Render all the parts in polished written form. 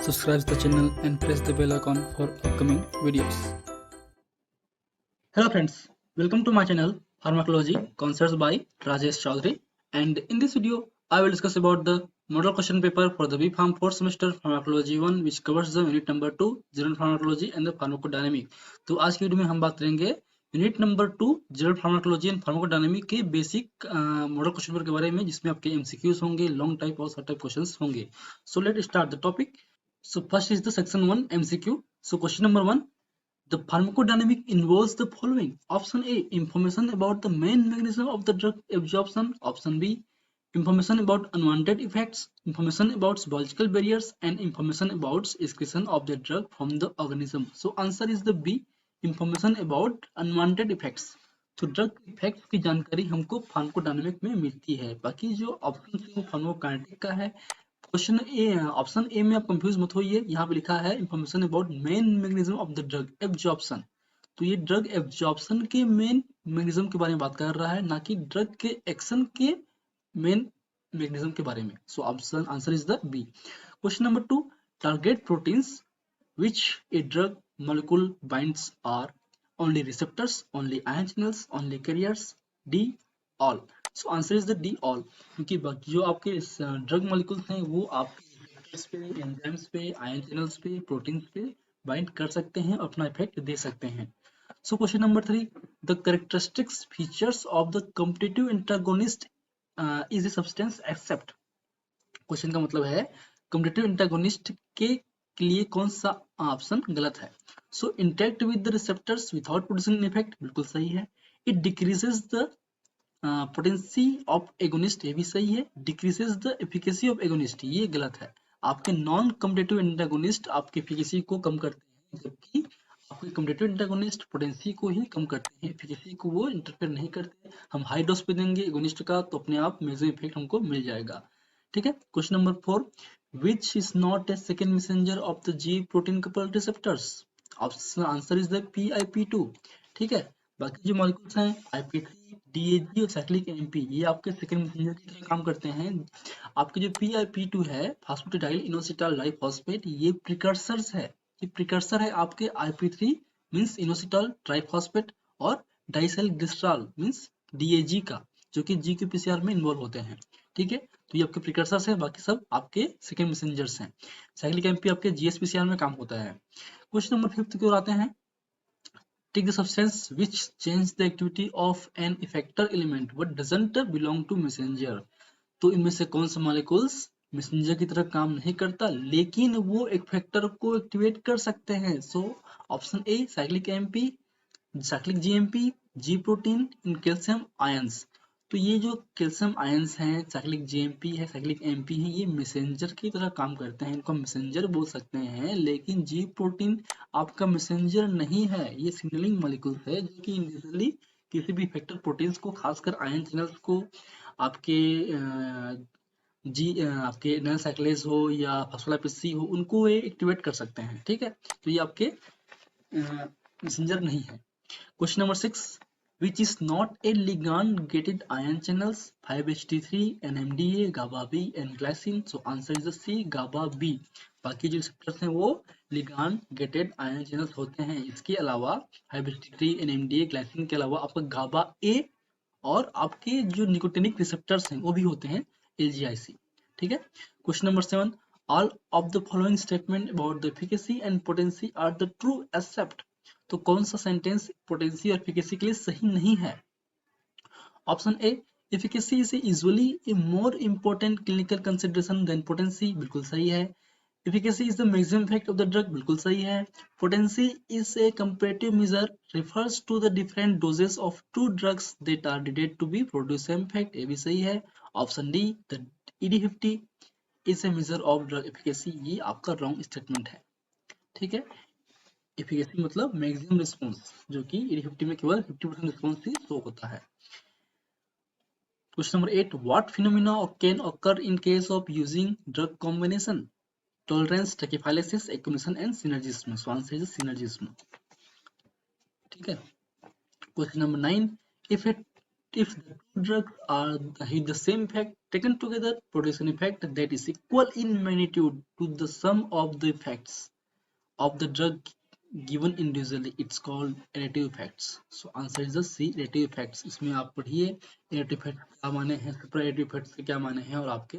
Subscribe the channel and press the bell icon for upcoming videos. Hello friends, welcome to my channel Pharmacology Concepts by Rajesh Chaudhary, and in this video I will discuss about the model question paper for the B.Pharm 4th semester Pharmacology 1 which covers the unit number 2 General Pharmacology and the Pharmacodynamic। तो आज की video में हम बात करेंगे unit number 2 general pharmacology and pharmacodynamic के basic model question paper के बारे में, जिसमें आपके एमसीक्यूज होंगे, लॉन्ग टाइप और शॉर्ट टाइप क्वेश्चंस होंगे। So let start the topic. So first is the section 1 MCQ. So question number 1, the pharmacodynamic involves the following. Option A, information about the main mechanism of the drug absorption. Option B, information about unwanted effects, information about biological barriers, and information about excretion of the drug from the organism. So answer is the B, information about unwanted effects. तो drug effect की जानकारी हमको pharmacodynamic में मिलती है। बाकी जो option है वो फार्माकोकाइनेटिक का है। क्वेश्चन ए, ऑप्शन ए में आप कंफ्यूज मत होइए, यहाँ पे लिखा है information about main mechanism of the drug absorption. तो ये ड्रग एब्जॉर्प्शन के मेन मैकेनिज्म के बारे में बात कर रहा है, ना कि ड्रग के एक्शन के मेन मैकेनिज्म के बारे में। So option answer is the B. Question number 2, target proteins which a drug molecule binds are only receptors, only ion channels, only carriers, D all. So answer is the D all, क्योंकि जो आपके drug molecules हैं वो आपके receptors पे, enzymes पे, ion channels पे, proteins पे बाइंड कर सकते हैं, अपना इफेक्ट दे सकते हैं। So question number 3, the characteristics features of the competitive antagonist is a substance except. Question का मतलब है कॉम्पिटिटिव एंटागोनिस्ट के लिए कौन सा ऑप्शन गलत है। So interact with the receptors without producing effect, बिल्कुल सही है। It decreases the potency of agonist, ये भी सही है। Decreases the efficacy of agonist, ये गलत है। आपके नॉन कॉम्पिटिटिव एंटागोनिस्ट आपके एफिकेसी को कम करते हैं, जबकि आपके कॉम्पिटिटिव एंटागोनिस्ट पोटेंसी को ही कम करते हैं, एफिकेसी को वो इंटरफेयर नहीं करते। हम हाई डोज पे देंगे एगोनिस्ट का तो अपने आप मैक्सिमम इफेक्ट हमको मिल जाएगा। ठीक है। Question number 4, which is not a second messenger of the G protein coupled receptors. Option answer is the PIP2। ठीक है। बाकी जो मॉलिक्यूल्स हैं IP3, DAG और साइक्लिक MP, ये आपके सेकंड मैसेंजर की तरह काम करते हैं। आपके जो PIP2 है, फास्फेटिडाइल इनोसिटाइल डाइफॉस्फेट, ये प्रिकर्सर्स है, ये प्रिकर्सर है आपके IP3 मींस इनोसिटाइल ट्राइफॉस्फेट और डाइसेल ग्लिसरॉल मींस DAG का, जो कि GQPCR में इन्वॉल्व होते हैं। ठीक है। तो ये आपके प्रिकर्सर्स हैं, बाकी सब आपके सेकंड मैसेंजर्स हैं। साइक्लिक एमपी आपके GSPCR में काम होता है। क्वेश्चन नंबर 5 की ओर आते हैं। Take the substance which change the activity of an effector element but doesn't belong to messenger. तो इनमें से कौन सा मॉलिक्यूल्स मैसेंजर की तरह काम नहीं करता लेकिन वो इफेक्टर को एक्टिवेट कर सकते हैं। So option A, cyclic MP, cyclic GMP, ji protein, in calcium ions. तो ये जो कैल्शियम आयंस हैं, साइक्लिक जीएमपी है, साइक्लिक एमपी है, ये मैसेंजर की तरह काम करते हैं, इनको मैसेंजर बोल सकते हैं। लेकिन जी प्रोटीन आपका मैसेंजर नहीं है, ये सिग्नलिंग मॉलिक्यूल है जो कि इंडिविजुअली किसी भी इफेक्टर प्रोटीन्स को, खासकर आयन चैनल्स को, आपके आपके नल साइक्लेज हो या फॉस्फोलाइपेसी हो, उनको ये एक्टिवेट कर सकते हैं। ठीक है। तो ये आपके मैसेंजर नहीं है। Question number 6, which is not a ligand-gated ion channels 5-HT3, NMDA, GABA B and glycine. So answer is the C, GABA B। बाकी जो रिसेप्टर्स हैं वो ligand-gated ion channels होते हैं। इसके अलावा 5-HT3, NMDA, glycine के अलावा आपका GABA A और आपके जो निकोटिनिक रिसेप्टर्स हैं वो भी होते हैं, LGIC। ठीक है। Question number 7, all of the following statement about the efficacy and potency are the true except। तो कौन सा सेंटेंस पोटेंसी और एफिकेसी के लिए सही नहीं है। Option A, efficacy is usually a more important clinical consideration than potency, बिल्कुल सही है। Efficacy is the maximum effect of the drug, बिल्कुल सही है। Potency is a comparative measure refers to the different doses of two drugs that are needed to be produce same effect, ये भी सही है। Option D, the ED50 is a measure of drug efficacy, ये आपका wrong statement है। ठीक है। Efficacy मतलब मैक्सिमम रिस्पांस, जो कि ED50 में केवल 50% रिस्पांस ही शो होता है। Question number 8, what phenomena can occur in case of using drug combination, tolerance, tachyphylaxis, accumulation and synergism. So answer is synergism. ठीक है। Question number 9, if a if the two drugs are have the same effect taken together produce an effect that is equal in magnitude to the sum of the effects of the drug given individually, it's called additive effects. So answer is the C, additive effects. इसमें आप पढ़िए additive effects क्या माने हैं, super additive effects के क्या माने हैं और आपके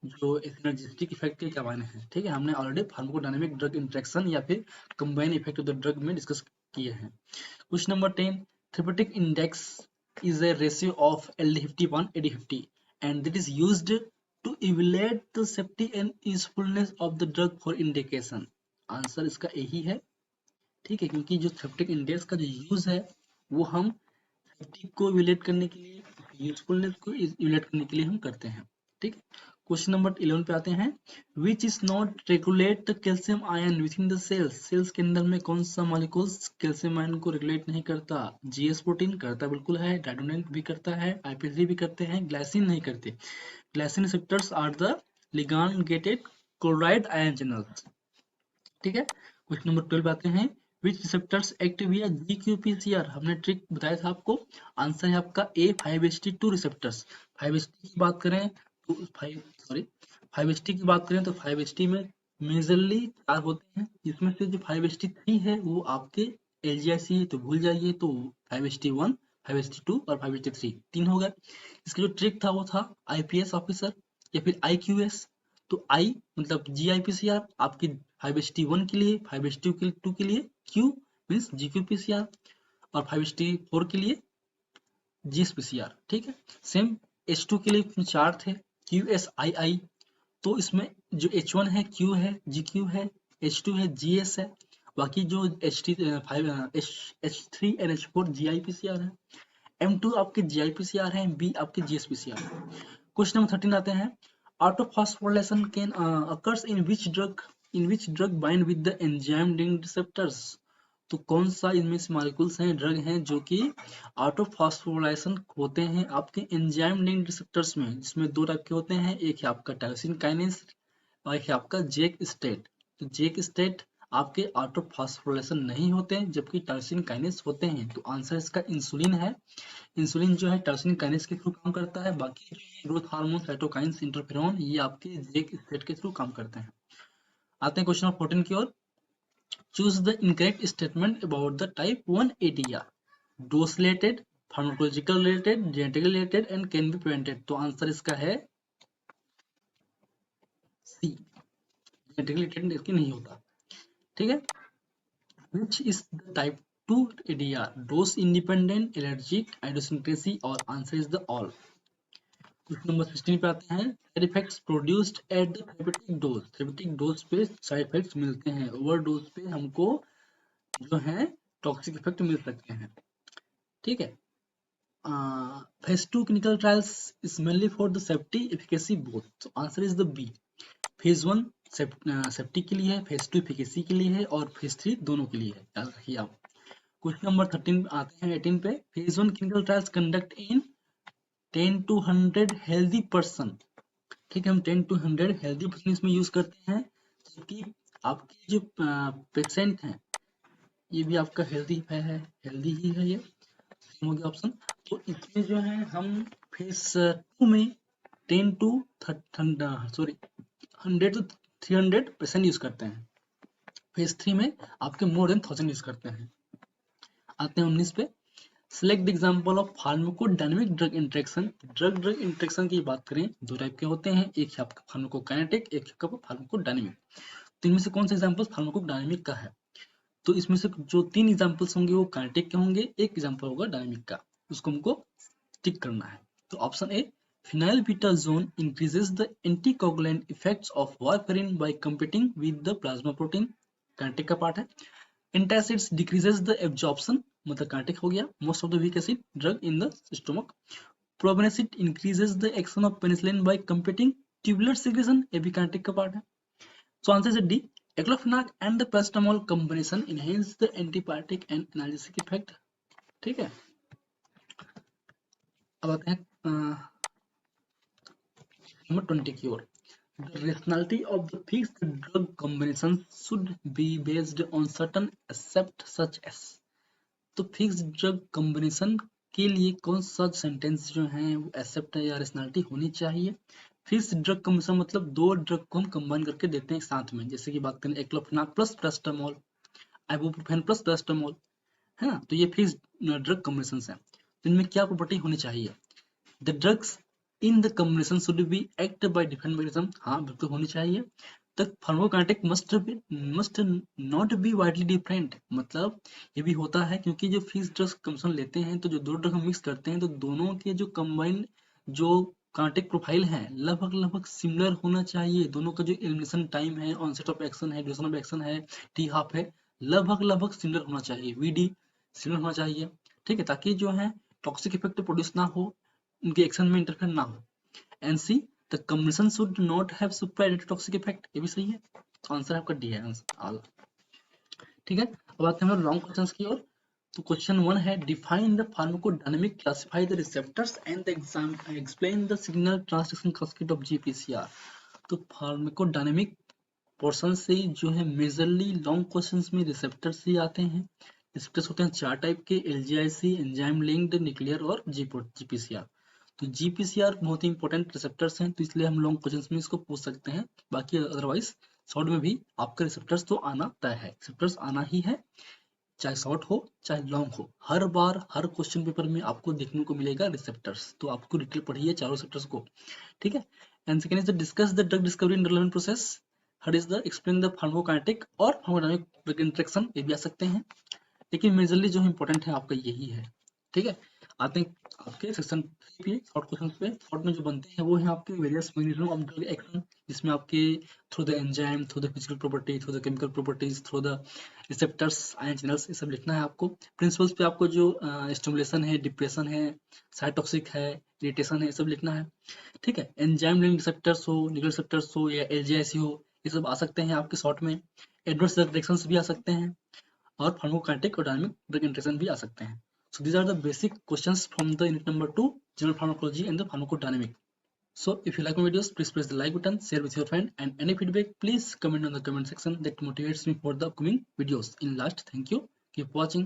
जो synergistic effect के क्या माने हैं. ठीक है, हमने ऑलरेडी फार्माकोडायनामिक ड्रग इंटरेक्शन या फिर combine effect of the drug में डिस्कस किए हैं. Question number 10, therapeutic index is a ratio of LD50 upon AD50 and that is used to evaluate the safety and usefulness of the drug for indication. Answer इसका यही है. ठीक है, क्योंकि जो थेरेप्यूटिक इंडेक्स का जो यूज है वो हम सेफ्टी को इवेलुएट करने के लिए, यूजफुलनेस को इवेलुएट करने के लिए हम करते हैं. ठीक है, क्वेश्चन नंबर 11 पे आते हैं. Which is not regulate the calcium ion within the cells. Cells के अंदर में कौन सा मॉलिक्यूल्स कैल्शियम आयन को रेगुलेट नहीं करता. जीएस प्रोटीन करता बिल्कुल है, डाइडोनेट भी करता है, आईपीसी भी करते हैं, ग्लाइसिन नहीं करते. Glycine receptors are the ligand gated chloride ion channels. ठीक है, क्वेश्चन नंबर 12 आते हैं. Which receptors act via GQPCR. हमने ट्रिक बताया था आपको. आंसर है आपका ए 5HT2 रिसेप्टर्स. 5HT की बात करें तो 5HT की बात करें तो 5HT में मेजरली 4 होते हैं, जिसमें से जो 5HT3 है वो आपके LGIC है तो भूल जाइए, तो 5HT1, 5HT2 और 5HT3 तीन हो गए. इसका जो ट्रिक था वो था IPS ऑफिसर या फिर IQS. तो I मतलब GIPCR आपकी 5HT1 के लिए, 5HT2 के लिए, Q मीन्स GQPCR और 5HT4 के लिए GSPCR. ठीक है, सेम H2 के लिए इसमें 4 थे, QSII. तो इसमें जो H1 है Q है, GQ है, H2 है GS है, बाकी जो H3 और H4 GIPCR है, M2 आपके GIPCR है, B आपके GSPCR है. क्वेश्चन नंबर 13 आते हैं. Autophosphorylation can occurs in which drug bind with the enzyme linked receptors. तो कौन सा इनमें से मॉलिक्यूल्स हैं, ड्रग हैं जो कि ऑटोफॉस्फोराइलेशन होते हैं आपके एंजाइम लिंक्ड रिसेप्टर्स में, जिसमें दो टाइप के होते हैं. एक है आपका टायरोसिन काइनेस और एक है आपका जेक स्टेट. तो जेक स्टेट आपके ऑटोफॉस्फोराइलेशन नहीं होते हैं जबकि टायरोसिन काइनेस होते हैं. तो आंसर इसका इंसुलिन है. इंसुलिन जो है टायरोसिन काइनेस के थ्रू काम करता है, बाकी ग्रोथ हार्मोन, साइटोकाइंस, इंटरफेरॉन ये आपके जेक स्टेट के थ्रू काम करते हैं. आते हैं क्वेश्चन नंबर 14 की ओर. Choose the incorrect statement about the type 1 ADR. Dose related, pharmacological related, genetical related and can be prevented. तो आंसर इसका है सी, जेनेटिकल रिलेटेड इसकी नहीं होता. ठीक है, which is the type 2 ADR. Dose independent, allergic, idiosyncrasy और answer is the all. Question number 16 पे आते हैं. Side effects produced at the therapeutic dose. Therapeutic dose पे साइड इफेक्ट्स मिलते हैं, ओवर डोज पे हमको जो है टॉक्सिक इफेक्ट मिल सकते हैं. ठीक है, phase 2 clinical trials is mainly for the safety efficacy both. तो answer is the B. Phase 1 safety के लिए है, फेज 2 एफिकेसी के लिए है और फेज 3 दोनों के लिए है, याद रखिए आप. क्वेश्चन नंबर 13 आते हैं 18 पे. Phase 1 clinical trials conduct in 10 to 100 healthy person. ठीक है, हम 10 to 100 हेल्दी पर्सन इसमें यूज करते हैं, क्योंकि आपके जो पेशेंट हैं ये भी आपका हेल्दी है, हेल्दी ही है, ये हो गया ऑप्शन. तो इसमें जो है हम फेज 2 में 10 to 100 to 300 पेशेंट यूज करते हैं. फेज 3 में आपके मोर देन 1000 यूज करते हैं. आते हैं 19 पे. Select the example of pharmacodynamic drug interaction. Drug interaction की बात करें दो टाइप के होते हैं, एक है आपका फार्माकोकाइनेटिक, एक है आपका फार्माकोडायनामिक. तो इनमें से कौन सा एग्जांपल फार्माकोडायनामिक का है. तो इसमें से जो 3 एग्जांपल्स होंगे वो काइनेटिक के होंगे, एक एग्जांपल होगा डायनामिक का, उसको हमको टिक करना है. तो option A, phenylbutazone increases the anticoagulant effects of warfarin by competing with the plasma protein. Kinetic का पार्ट है. Antacids decreases the absorption, मतलब काइनेटिक हो गया, most of the weak acid drug in the stomach. Probenecid increases the action of penicillin by competing tubular secretion, ये भी kinetic का part है. So answer is D. Aclofenac and the paracetamol combination enhance the antibiotic and analgesic effect. ठीक है, अब आते हैं number 20 की ओर. The rationality of the fixed drug combination should be based on certain accept such as. तो fixed drug combination के लिए कौन सा सेंटेंस जो है वो एक्सेप्ट या रेशनैलिटी होनी चाहिए। फिक्स ड्रग कॉम्बिनेशन मतलब दो ड्रग को हम कंबाइन करके देते हैं साथ में, जैसे कि बात करें aceclofenac plus paracetamol, ibuprofen plus paracetamol, है ना। तो ये फिक्स ड्रग कॉम्बिनेशन है। तो इनमें क्या प्रॉपर्टी होनी चाहिए, the drugs in the combination should be act by different mechanism, हाँ बिल्कुल होनी चाहिए। The pharmacokinetic must not be widely different, मतलब ये भी होता है क्योंकि जो फिक्स ड्रग्स कॉम्बिनेशन लेते हैं तो जो दो ड्रग हम मिक्स करते हैं तो दोनों के जो कंबाइंड जो कांटेक्ट प्रोफाइल है लगभग लगभग सिमिलर होना चाहिए। दोनों का जो एलिमिनेशन टाइम है, ऑनसेट ऑफ एक्शन है, ड्यूरेशन ऑफ एक्शन है, टी हाफ है, लगभग लगभग सिमिलर होना चाहिए, वीडी सिमिलर होना चाहिए, ठीक है, ताकि जो है टॉक्सिक इफेक्ट प्रोड्यूस ना हो, उनके एक्शन में इंटरफेयर ना हो। And see the combination should not have super toxic effect, ये भी सही है। तो आंसर आपका डी है आंसर, ठीक है। अब आते हैं हम लॉन्ग क्वेश्चंस की ओर। तो क्वेश्चन 1 है define the pharmacodynamic, classify the receptors and the exam explain the signal transduction cascade of GPCR. तो फार्माकोडायनामिक पोर्शन से जो है मेजरली लॉन्ग क्वेश्चंस में रिसेप्टर्स ही आते हैं। रिसेप्टर्स होते हैं 4 टाइप के, एलजीआईसी, एंजाइम लिंक्ड, न्यूक्लियर और जीपीसीआर। तो जीपीसीआर बहुत ही इंपॉर्टेंट रिसेप्टर्स हैं, तो इसलिए हम लॉन्ग क्वेश्चंस में इसको पूछ सकते हैं। बाकी अदरवाइज शॉर्ट में भी आपका रिसेप्टर्स तो आना तय है, रिसेप्टर्स आना ही है, चाहे शॉर्ट हो चाहे लॉन्ग हो, हर बार हर क्वेश्चन पेपर में आपको देखने को मिलेगा रिसेप्टर्स। तो आपको डिटेल पढ़िए चारों रिसेप्टर्स को, ठीक है। And second is the discuss the drug discovery in development process. Third is the explain the pharmacokinetic और फार्माकोडायनामिक ड्रग इंटरेक्शन, ये भी आ सकते हैं, लेकिन मेजरली जो इंपॉर्टेंट है आपका यही है, ठीक है। आते हैं आपके सेक्शन पे, शॉर्ट क्वेश्चन पे। शॉर्ट में जो बनते हैं वो है आपके various mechanism of drug action, जिसमें आपके through the enzyme, through the physical property, through the chemical properties, through the receptors, ion channels, ये सब लिखना है आपको। प्रिंसिपल्स पे आपको जो स्टिमुलेशन है, डिप्रेशन है, साइटोक्सिक है, इरिटेशन है, ये सब लिखना है, ठीक है। एंजाइम लिंक्ड रिसेप्टर्स हो, न्यूक्लियर रिसेप्टर्स हो या एलजीआईसी हो, ये सब आ सकते हैं आपके शॉर्ट में। एडवर्स रिएक्शंस भी आ सकते हैं और फार्माकोकाइनेटिक और डायनामिक ड्रग इंटरेक्शन भी आ सकते हैं। So these are the basic questions from the unit number 2, general pharmacology and the pharmacodynamic. So if you like my videos, please press the like button, share with your friend, and any feedback, please comment on the comment section. That motivates me for the upcoming videos. In last, thank you. Keep watching.